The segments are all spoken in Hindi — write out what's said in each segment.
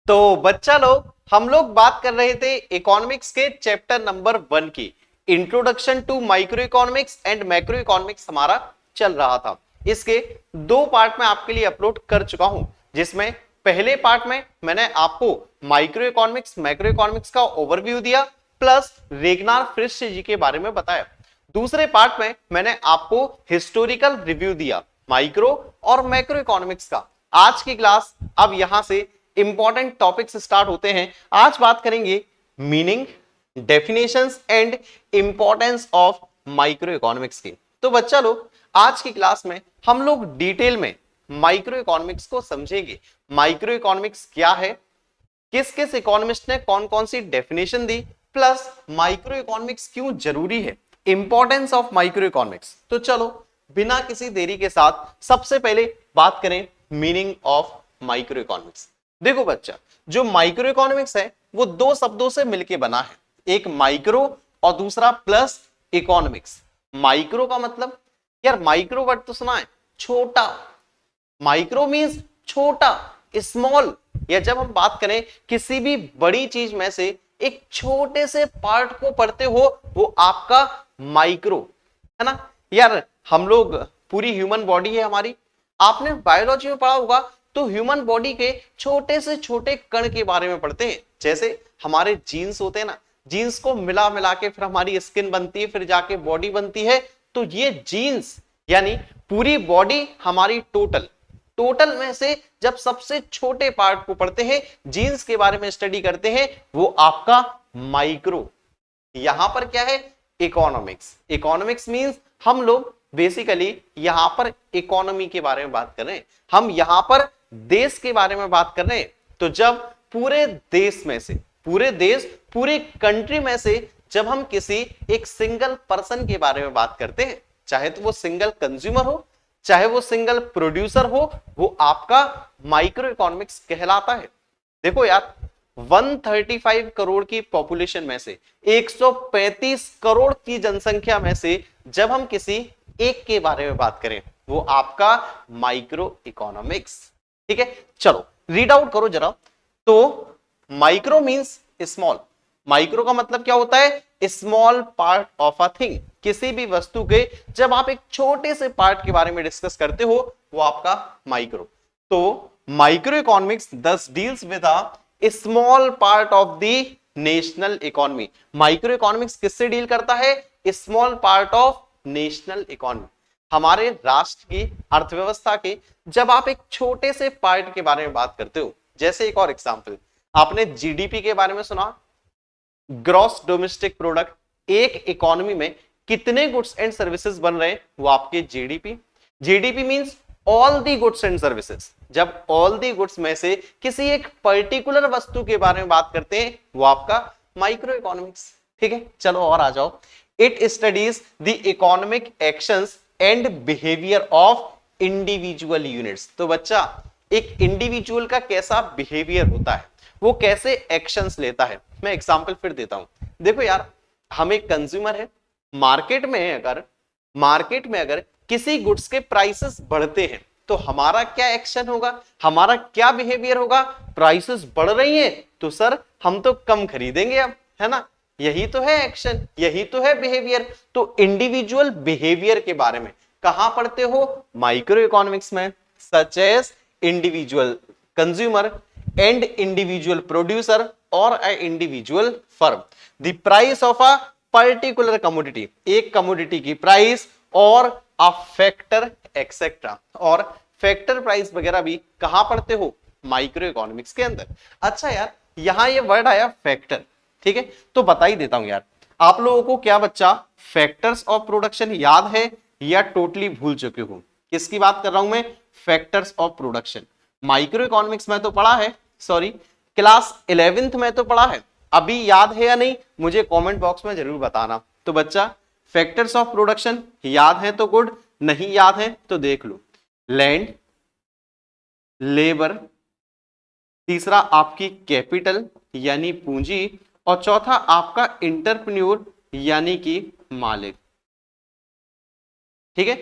तो बच्चा लोग हम लोग बात कर रहे थे इकोनॉमिक्स के चैप्टर नंबर 1 की। Introduction to microeconomics and macroeconomics हमारा चल रहा था। इसके 2 पार्ट में आपके लिए अपलोड कर चुका हूं, जिसमें पहले पार्ट में मैंने आपको माइक्रो इकोनॉमिक्स मैक्रो इकोनॉमिक्स का ओवरव्यू दिया प्लस रेगनार फ्रिश जी के बारे में बताया। दूसरे पार्ट में मैंने आपको हिस्टोरिकल रिव्यू दिया माइक्रो और मैक्रो इकोनॉमिक्स का। आज की क्लास अब यहां से इंपॉर्टेंट टॉपिक्स स्टार्ट होते हैं। आज बात करेंगे meaning, definitions and importance of micro economics की। तो बच्चा लोग आज की क्लास में हम लोग डिटेल में माइक्रो इकोनॉमिक्स को समझेंगे। माइक्रो इकोनॉमिक्स क्या है, किस किस इकोनॉमिस्ट ने कौन कौन सी डेफिनेशन दी, प्लस माइक्रो इकोनॉमिक्स क्यों जरूरी है, इंपॉर्टेंस ऑफ माइक्रो इकोनॉमिक्स। तो चलो बिना किसी देरी के साथ सबसे पहले बात करें मीनिंग ऑफ माइक्रो इकोनॉमिक्स। देखो बच्चा, जो माइक्रो इकोनॉमिक्स है वो 2 शब्दों से मिलकर बना है, एक माइक्रो और दूसरा प्लस इकोनॉमिक्स। माइक्रो का मतलब, यार माइक्रो वर्ड तो सुना है, छोटा। माइक्रो मींस छोटा, स्मॉल। या जब हम बात करें किसी भी बड़ी चीज में से एक छोटे से पार्ट को पढ़ते हो, वो आपका माइक्रो है ना। यार हम लोग, पूरी ह्यूमन बॉडी है हमारी, आपने बायोलॉजी में पढ़ा होगा, तो ह्यूमन बॉडी के छोटे से छोटे कण के बारे में पढ़ते हैं। जैसे हमारे जीन्स होते हैं ना, जीन्स को मिला मिला के फिर हमारी स्किन बनती है, फिर जाके बॉडी बनती है। तो ये जीन्स यानी पूरी बॉडी हमारी टोटल में से जब सबसे छोटे पार्ट को पढ़ते हैं, जीन्स के बारे में स्टडी करते हैं, वो आपका माइक्रो। यहां पर क्या है, इकोनॉमिक्स। इकोनॉमिक्स मींस हम लोग बेसिकली यहां पर इकोनॉमी के बारे में बात कर रहे हैं, हम यहां पर देश के बारे में बात कर रहे हैं। तो जब पूरे देश में से, पूरी कंट्री में से जब हम किसी एक सिंगल पर्सन के बारे में बात करते हैं, चाहे तो वो सिंगल कंज्यूमर हो, चाहे वो सिंगल प्रोड्यूसर हो, वो आपका माइक्रो इकोनॉमिक्स कहलाता है। देखो यार, 135 करोड़ की पॉपुलेशन में से, 135 करोड़ की जनसंख्या में से जब हम किसी एक के बारे में बात करें, वो आपका माइक्रो इकोनॉमिक्स। ठीक है, चलो रीड आउट करो जरा। तो माइक्रो मींस स्मॉल। माइक्रो का मतलब क्या होता है, small part of a thing. किसी भी वस्तु के जब आप एक छोटे से पार्ट के बारे में डिस्कस करते हो, वो आपका माइक्रो। तो माइक्रो इकोनॉमिक्स दस deals with a small part of the national economy. Micro economics किससे डील करता है, small part of national economy, हमारे राष्ट्र की अर्थव्यवस्था के जब आप एक छोटे से पार्ट के बारे में बात करते हो। जैसे एक और एग्जांपल, आपने जीडीपी के बारे में सुना, ग्रॉस डोमेस्टिक प्रोडक्ट। एक इकोनॉमी में कितने गुड्स एंड सर्विसेज बन रहे हैं, वो आपके GDP. GDP means all the goods and services. जब ऑल दी गुड्स में से किसी एक पर्टिकुलर वस्तु के बारे में बात करते हैं, वो आपका माइक्रो इकोनॉमिक्स। ठीक है, चलो और आ जाओ। It studies the economic actions and behaviour of individual units. तो बच्चा, एक इंडिविजुअल का कैसा बिहेवियर होता है, वो कैसे एक्शंस लेता है। मैं एग्जांपल फिर देता हूं। देखो यार, हम एक कंज्यूमर है, मार्केट में अगर किसी गुड्स के प्राइसेस बढ़ते हैं, तो हमारा क्या एक्शन होगा, हमारा क्या बिहेवियर होगा। प्राइसेस बढ़ रही हैं तो सर हम तो कम खरीदेंगे अब, है ना। यही तो है एक्शन, यही तो है बिहेवियर। तो इंडिविजुअल बिहेवियर के बारे में कहां पढ़ते हो, माइक्रो इकोनॉमिक्स में। Such as individual consumer and individual producer और a individual firm. The price of a particular commodity, एक कमोडिटी की प्राइस, और अ फैक्टर एक्सेट्रा। और फैक्टर प्राइस वगैरह भी कहां पढ़ते हो, माइक्रो इकोनॉमिक्स के अंदर। अच्छा यार, यहां ये वर्ड आया फैक्टर। ठीक है, तो बता ही देता हूं यार, आप लोगों को क्या बच्चा फैक्टर्स ऑफ प्रोडक्शन याद है या टोटली भूल चुके हो। किसकी बात कर रहा हूं मैं, factors of production. Micro economics में तो पढ़ा है, सॉरी क्लास 11th में तो पढ़ा है, अभी याद है या नहीं मुझे कमेंट बॉक्स में जरूर बताना। तो बच्चा, फैक्टर्स ऑफ प्रोडक्शन याद है तो गुड, नहीं याद है तो देख लो। लैंड, लेबर, तीसरा आपकी कैपिटल यानी पूंजी, और चौथा आपका इंटरप्रेन्योर यानी कि मालिक। ठीक है,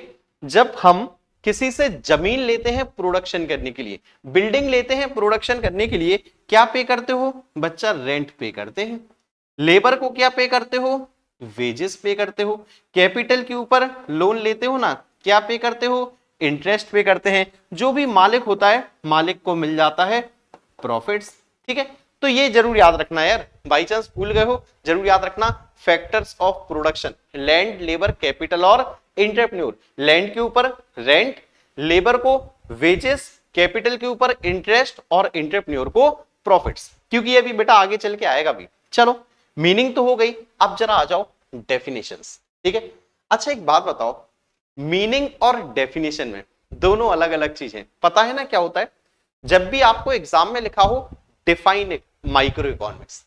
जब हम किसी से जमीन लेते हैं प्रोडक्शन करने के लिए, बिल्डिंग लेते हैं प्रोडक्शन करने के लिए, क्या पे करते हो बच्चा? रेंट पे करते हैं। लेबर को क्या पे करते हो? वेजेस पे करते हो। कैपिटल के ऊपर लोन लेते हो ना, क्या पे करते हो? इंटरेस्ट पे करते हैं। जो भी मालिक होता है मालिक को मिल जाता है प्रॉफिट्स। ठीक है, तो ये जरूर याद रखना यार, बाई चांस भूल गए हो जरूर याद रखना। Factors of production, land, labour, capital और एंटरप्रेन्योर। लैंड के ऊपर रेंट, लेबर को वेजेस, कैपिटल के ऊपर इंटरेस्ट और एंटरप्रेन्योर को प्रॉफिट्स, क्योंकि ये भी बेटा आगे चल के आएगा भी। चलो मीनिंग तो हो गई, अब जरा आ जाओ डेफिनेशंस। ठीक है, अच्छा एक बात बताओ, मीनिंग और डेफिनेशन में दोनों अलग अलग चीजें, पता है ना क्या होता है? जब भी आपको एग्जाम में लिखा हो डिफाइन माइक्रो इकोनॉमिक्स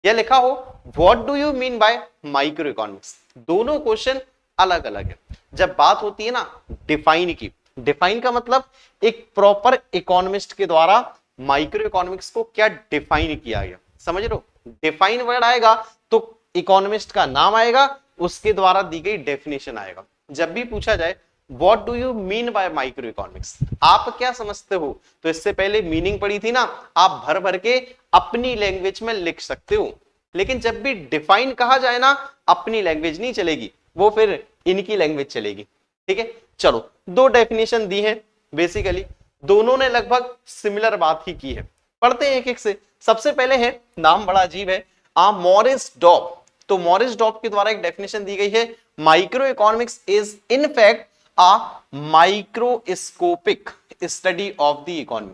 या लिखा हो what do you mean by micro economics, दोनों क्वेश्चन अलग अलग है। जब बात होती है ना डिफाइन की, डिफाइन का मतलब एक प्रॉपर इकोनॉमिस्ट के द्वारा माइक्रो इकोनॉमिक्स को क्या डिफाइन किया गया, समझ रहे हो? डिफाइन वर्ड आएगा तो इकोनॉमिस्ट का नाम आएगा, उसके द्वारा दी गई डेफिनेशन आएगा। जब भी पूछा जाए what do you mean by micro economics, आप क्या समझते हो, तो इससे पहले मीनिंग पढ़ी थी ना, आप भर भर के अपनी लैंग्वेज में लिख सकते हो। लेकिन जब भी डिफाइन कहा जाए ना, अपनी लैंग्वेज नहीं चलेगी, वो फिर इनकी लैंग्वेज चलेगी। ठीक है, चलो दो डेफिनेशन दी है, बेसिकली दोनों ने लगभग सिमिलर बात ही की है। पढ़ते हैं एक एक से। सबसे पहले है, नाम बड़ा अजीब है, मॉरिस डॉब। तो मॉरिस डॉब के द्वारा एक डेफिनेशन दी गई है, micro economics is in fact a microscopic study of the economy.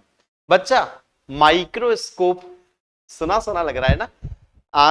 बच्चा माइक्रोस्कोप सुना सुना लग रहा है ना,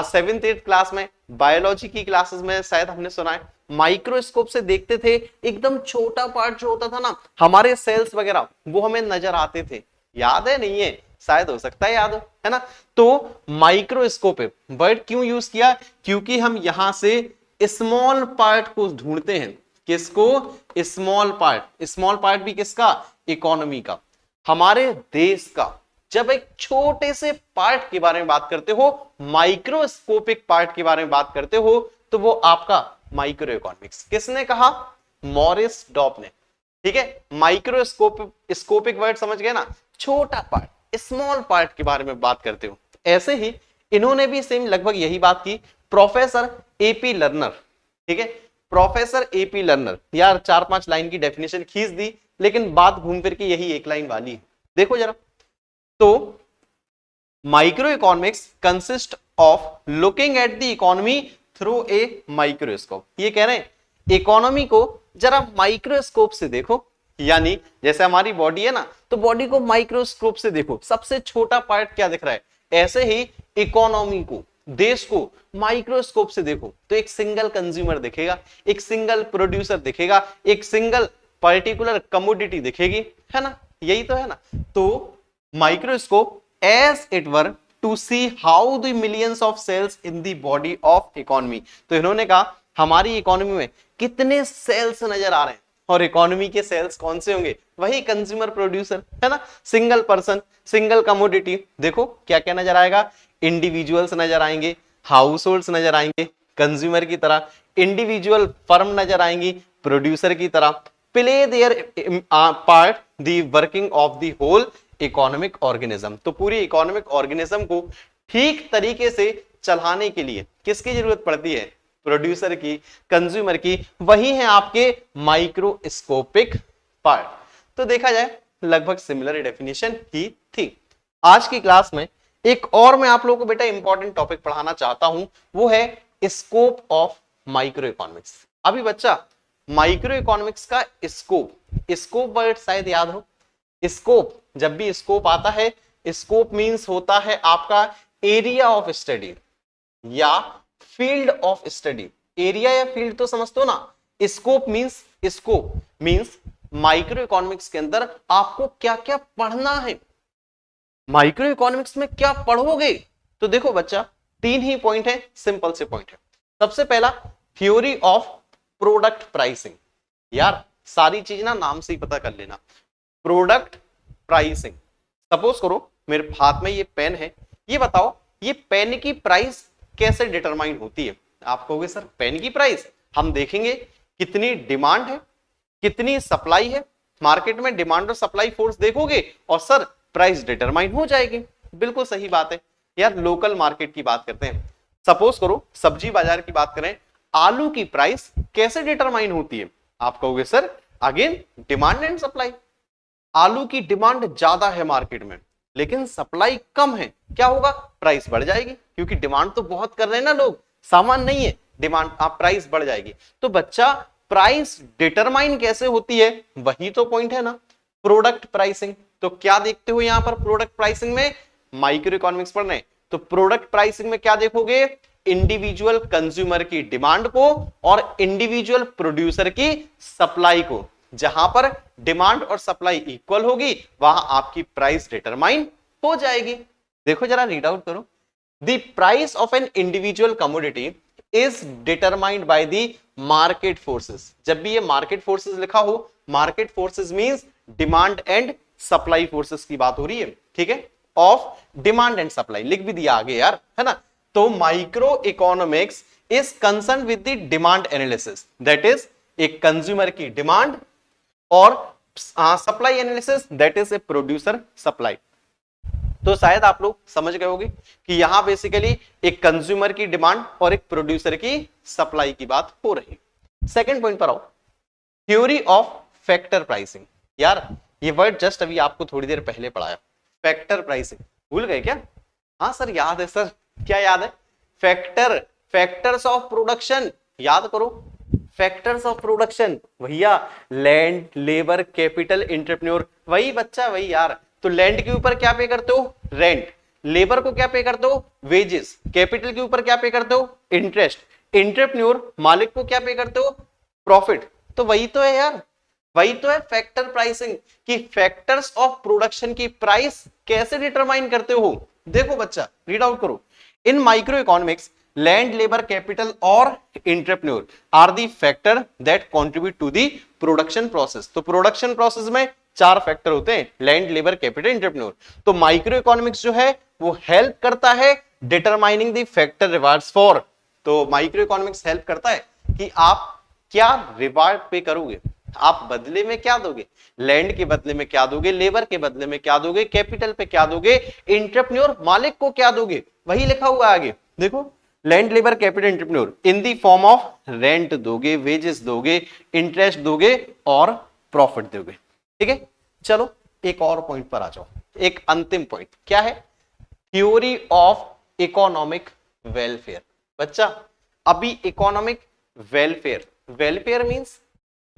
7th 8th क्लास में बायोलॉजी की क्लासेस में शायद हमने सुना है, माइक्रोस्कोप से देखते थे, एकदम छोटा पार्ट जो होता था ना हमारे सेल्स वगैरह, वो हमें नजर आते थे। याद है? नहीं है? शायद हो सकता है याद हो, है ना? तो माइक्रोस्कोप वर्ड क्यों यूज किया? क्योंकि हम यहां से स्मॉल पार्ट को ढूंढते हैं। किसको? Small part. स्मॉल पार्ट भी किसका? इकोनॉमी का, हमारे देश का। जब एक छोटे से पार्ट के बारे में बात करते हो, माइक्रोस्कोपिक पार्ट के बारे में बात करते हो, तो वो आपका माइक्रो इकोनॉमिक्स। किसने कहा? मॉरिस डॉब ने। ठीक है, माइक्रोस्कोपिक वर्ड समझ गए ना, छोटा पार्ट, स्मॉल पार्ट के बारे में बात करते हो। ऐसे ही इन्होंने भी सेम लगभग यही बात की, प्रोफेसर एपी लर्नर। ठीक है, प्रोफेसर एपी लर्नर, यार 4-5 लाइन की डेफिनेशन खींच दी, लेकिन बात घूम फिर के यही एक लाइन वाली है। देखो जरा, तो micro economics consist of looking at the economy through a microscope. ये कह रहे हैं इकोनॉमी को जरा माइक्रोस्कोप से देखो, यानी जैसे हमारी बॉडी है ना, तो बॉडी को माइक्रोस्कोप से देखो, सबसे छोटा पार्ट क्या दिख रहा है। ऐसे ही इकोनॉमी को, देश को माइक्रोस्कोप से देखो, तो एक सिंगल कंज्यूमर दिखेगा, एक सिंगल प्रोड्यूसर दिखेगा, एक सिंगल पर्टिकुलर कमोडिटी दिखेगी, है ना? यही तो है ना। तो microscope as it were to see how the millions of cells in the body of economy। तो इन्होंने कहा हमारी इकोनॉमी में कितने सेल्स नजर आ रहे हैं, और इकोनॉमी के सेल्स कौन से होंगे? वही कंज्यूमर प्रोड्यूसर, है ना? Single person, single commodity. देखो क्या क्या नजर आएगा, इंडिविजुअल्स नजर आएंगे, हाउस होल्ड्स नजर आएंगे कंज्यूमर की तरह, इंडिविजुअल फर्म नजर आएंगी प्रोड्यूसर की तरह, play their part the working of the whole economic organism. तो पूरी इकोनॉमिक ऑर्गेनिज्म को ठीक तरीके से चलाने के लिए किसकी जरूरत पड़ती है? प्रोड्यूसर की, कंज्यूमर की। वही है आपके माइक्रोस्कोपिक पार्ट। तो देखा जाए लगभग सिमिलर डेफिनेशन ही थी। आज की क्लास में एक और मैं आप लोगों को बेटा इंपॉर्टेंट टॉपिक पढ़ाना चाहता हूं, वो है स्कोप ऑफ माइक्रो इकोनॉमिक्स। अभी बच्चा माइक्रो इकोनॉमिक्स का स्कोप, स्कोप वर्ड शायद याद हो। स्कोप, जब भी स्कोप आता है, स्कोप मींस होता है आपका एरिया ऑफ स्टडी या फील्ड ऑफ स्टडी। एरिया या फील्ड तो समझते हो ना। स्कोप मींस माइक्रो इकोनॉमिक्स के अंदर आपको क्या क्या पढ़ना है, माइक्रो इकोनॉमिक्स में क्या पढ़ोगे। तो देखो बच्चा 3 ही पॉइंट है, सिंपल से पॉइंट है। सबसे पहला थ्योरी ऑफ प्रोडक्ट प्राइसिंग। यार सारी चीज ना नाम से ही पता कर लेना। प्रोडक्ट प्राइसिंग, सपोज करो मेरे हाथ में ये पेन है, ये बताओ ये पेन की प्राइस कैसे डिटरमाइन होती है? आप कहोगे सर पेन की प्राइस हम देखेंगे कितनी डिमांड है, कितनी सप्लाई है, मार्केट में डिमांड और सप्लाई फोर्स देखोगे और सर प्राइस डिटरमाइन हो जाएगी। बिल्कुल सही बात है यार, लोकल मार्केट की बात करते हैं। सपोज करो सब्जी बाजार की बात करें, आलू की प्राइस कैसे डिटरमाइन होती है? आप कहोगे sir again demand and supply. आलू की डिमांड ज्यादा है मार्केट में लेकिन सप्लाई कम है, क्या होगा? प्राइस बढ़ जाएगी, क्योंकि डिमांड तो बहुत कर रहे हैं ना लोग, सामान नहीं है, डिमांड, आप प्राइस बढ़ जाएगी। तो बच्चा प्राइस डिटरमाइन कैसे होती है, वही तो पॉइंट है ना, प्रोडक्ट प्राइसिंग। तो क्या देखते हो यहां पर प्रोडक्ट प्राइसिंग में? माइक्रो इकोनॉमिक्स पढ़ रहे हैं तो प्रोडक्ट प्राइसिंग में क्या देखोगे? इंडिविजुअल कंज्यूमर की डिमांड को और इंडिविजुअल प्रोड्यूसर की सप्लाई को। जहां पर डिमांड और सप्लाई इक्वल होगी वहां आपकी प्राइस डिटरमाइन हो जाएगी। देखो जरा रीड आउट करो, the price of an individual commodity is determined by the market forces. जब भी ये मार्केट फोर्सेस लिखा हो, market forces means demand and supply forces की बात हो रही है, ठीक है, ऑफ डिमांड एंड सप्लाई, लिख भी दिया आगे यार, है ना। तो micro economics is concern with the demand analysis, that is एक कंज्यूमर की डिमांड, और supply analysis that is a producer supply. तो शायद आप लोग समझ गए होंगे कि यहां बेसिकली एक कंज्यूमर की डिमांड और एक प्रोड्यूसर की सप्लाई की बात हो रही है। सेकंड पॉइंट पर आओ, थ्योरी ऑफ फैक्टर प्राइसिंग। यार ये वर्ड जस्ट अभी आपको थोड़ी देर पहले पढ़ाया, फैक्टर प्राइसिंग, भूल गए क्या? हाँ सर याद है सर, क्या याद है? फैक्टर, फैक्टर्स ऑफ प्रोडक्शन, याद करो, फैक्टर्स ऑफ प्रोडक्शन भैया, लैंड, लेबर, कैपिटल, एंटरप्रेन्योर, वही बच्चा वही यार। तो लैंड के ऊपर क्या पे करते हो? रेंट। लेबर को क्या पे करते हो? वेजेस। कैपिटल के ऊपर क्या पे करते हो? इंटरेस्ट। एंटरप्रेन्योर, मालिक को क्या पे करते हो? प्रॉफिट। तो वही तो है यार, वही तो है फैक्टर प्राइसिंग, कि फैक्टर्स ऑफ प्रोडक्शन की प्राइस कैसे डिटरमाइन करते हो। देखो बच्चा रीड आउट करो, in micro economics land, labour, capital और entrepreneur are the factor that contribute to the production process. तो प्रोडक्शन प्रोसेस में चार फैक्टर होते हैं, लैंड, लेबर, कैपिटल, एंटरप्रेन्योर। तो माइक्रो इकोनॉमिक्स जो है वो हेल्प करता है determining the factor rewards for. तो माइक्रो इकोनॉमिक्स हेल्प करता है कि आप क्या रिवार्ड पे करोगे, आप बदले में क्या दोगे, लैंड के बदले में क्या दोगे, लेबर के बदले में क्या दोगे, कैपिटल पे क्या दोगे, एंटरप्रेन्योर मालिक को क्या दोगे, वही लिखा हुआ है आगे। देखो land, labour, capital, entrepreneur in the form of rent दोगे, वेजेस दोगे, इंटरेस्ट दोगे और प्रॉफिट दोगे, ठीक है। चलो एक और पॉइंट पर आ जाओ, एक अंतिम पॉइंट क्या है? Theory of economic welfare. बच्चा अभी economic welfare, welfare means,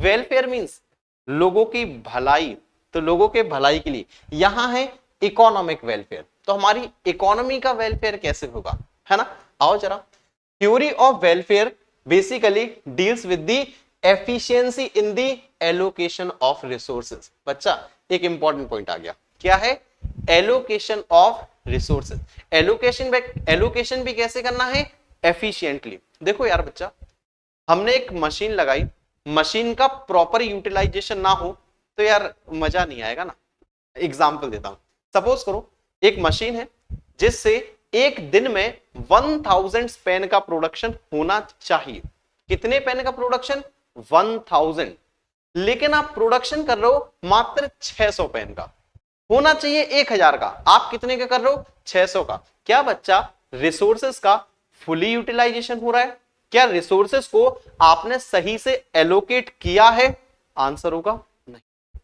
welfare means लोगों की भलाई, तो लोगों के भलाई के लिए यहां है इकोनॉमिक वेलफेयर। तो हमारी इकोनॉमी का वेलफेयर कैसे होगा, है ना। आओ जरा, theory of welfare basically deals with the efficiency in the allocation of resources. बच्चा एक इंपॉर्टेंट पॉइंट आ गया, क्या है? Allocation of resources. एलोकेशन भी कैसे करना है? एफिशिएंटली। देखो यार बच्चा, हमने एक मशीन लगाई, मशीन का प्रॉपर यूटिलाइजेशन ना हो तो यार मजा नहीं आएगा ना। एग्जांपल देता हूं, सपोज करो एक मशीन है जिससे एक दिन में 1000 पेन का प्रोडक्शन होना चाहिए। कितने पेन का प्रोडक्शन? 1000। लेकिन आप प्रोडक्शन कर रहे हो मात्र 600 पेन का, होना चाहिए 1000 का, आप कितने का कर रहे हो? 600 का। क्या बच्चा रिसोर्सेस का फुली यूटिलाइजेशन हो रहा है? क्या रिसोर्सेस को आपने सही से एलोकेट किया है? आंसर होगा नहीं।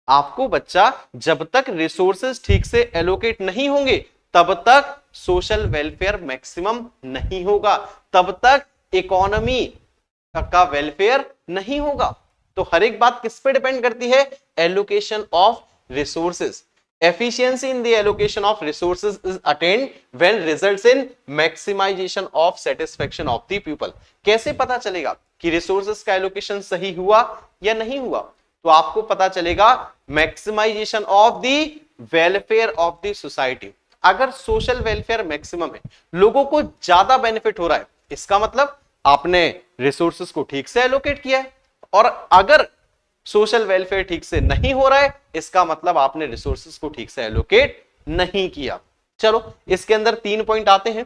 आपको बच्चा जब तक रिसोर्सेस ठीक से एलोकेट नहीं होंगे तब तक सोशल वेलफेयर मैक्सिमम नहीं होगा, तब तक इकोनॉमी का वेलफेयर नहीं होगा। तो हर एक बात किस पे डिपेंड करती है? Allocation of resources. Efficiency in the allocation of resources is attained when results in maximization of satisfaction of the people। कैसे पता चलेगा कि रिसोर्सेस का एलोकेशन सही हुआ या नहीं हुआ? तो आपको पता चलेगा maximization of the welfare of the society. अगर सोशल वेलफेयर मैक्सिमम है, लोगों को ज्यादा बेनिफिट हो रहा है, इसका मतलब आपने रिसोर्सेस को ठीक से एलोकेट किया है। और अगर सोशल वेलफेयर ठीक से नहीं हो रहा है, इसका मतलब आपने रिसोर्सेस को ठीक से एलोकेट नहीं किया। चलो इसके अंदर 3 पॉइंट आते हैं।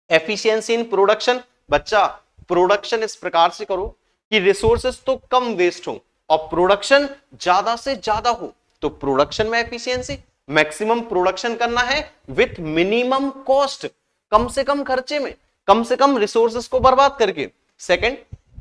Efficiency in production. बच्चा प्रोडक्शन इस प्रकार से करो कि रिसोर्सेस तो कम वेस्ट हो और प्रोडक्शन ज्यादा से ज्यादा हो, तो प्रोडक्शन में एफिशिएंसी। मैक्सिमम प्रोडक्शन करना है विथ मिनिमम कॉस्ट, कम से कम खर्चे में, कम से कम रिसोर्सेस को बर्बाद करके। सेकंड,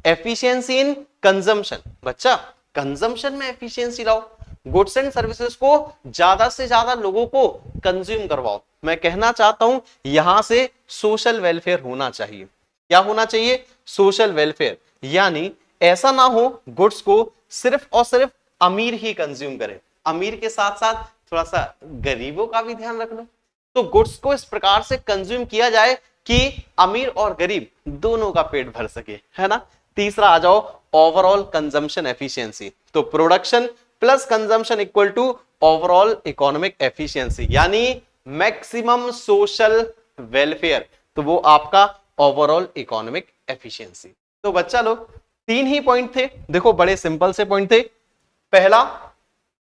एफिशिएंसी इन कंजम्पशन, बच्चा कंजम्पशन में एफिशिएंसी लाओ, गुड्स एंड सर्विसेज को ज्यादा से ज्यादा लोगों को कंज्यूम करवाओ। मैं कहना चाहता हूं यहां से सोशल वेलफेयर होना चाहिए। क्या होना चाहिए? सोशल वेलफेयर, यानी ऐसा ना हो गुड्स को सिर्फ और सिर्फ अमीर ही कंज्यूम करे, अमीर के साथ साथ थोड़ा सा गरीबों का भी ध्यान रख लो। तो गुड्स को इस प्रकार से कंज्यूम किया जाए कि अमीर और गरीब दोनों का पेट भर सके, है ना। तीसरा आ जाओ, ओवरऑल कंजम्पशन एफिशिएंसी। तो production plus consumption equal to overall economic efficiency, यानी मैक्सिमम सोशल वेलफेयर, तो वो आपका ओवरऑल इकोनॉमिक एफिशिएंसी। तो बच्चा लोग 3 ही पॉइंट थे, देखो बड़े सिंपल से पॉइंट थे। पहला,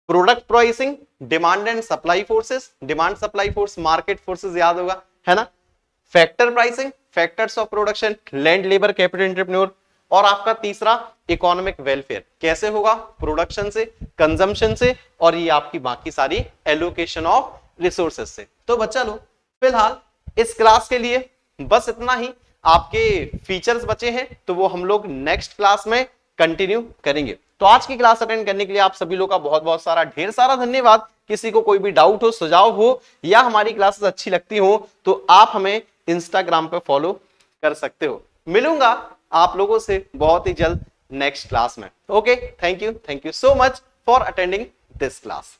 product pricing, demand and supply forces, demand supply force market forces याद होगा, है ना। Factor pricing, factors of production, land labour capital entrepreneur. और आपका तीसरा, इकोनॉमिक वेलफेयर, कैसे होगा? प्रोडक्शन से, कंजम्पशन से, और ये आपकी बाकी सारी एलोकेशन ऑफ रिसोर्सेस से। तो बच्चा लोग फिलहाल इस क्लास के लिए बस इतना ही। आपके फीचर्स बचे हैं तो वो हम लोग नेक्स्ट क्लास में कंटिन्यू करेंगे। तो आज की क्लास अटेंड करने के लिए आप सभी लोग का बहुत बहुत सारा ढेर सारा धन्यवाद। किसी को कोई भी डाउट हो, सुझाव हो, या हमारी क्लासेस अच्छी लगती हो तो आप हमें इंस्टाग्राम पे फॉलो कर सकते हो। मिलूंगा आप लोगों से बहुत ही जल्द नेक्स्ट क्लास में। Okay, thank you so much for attending this class.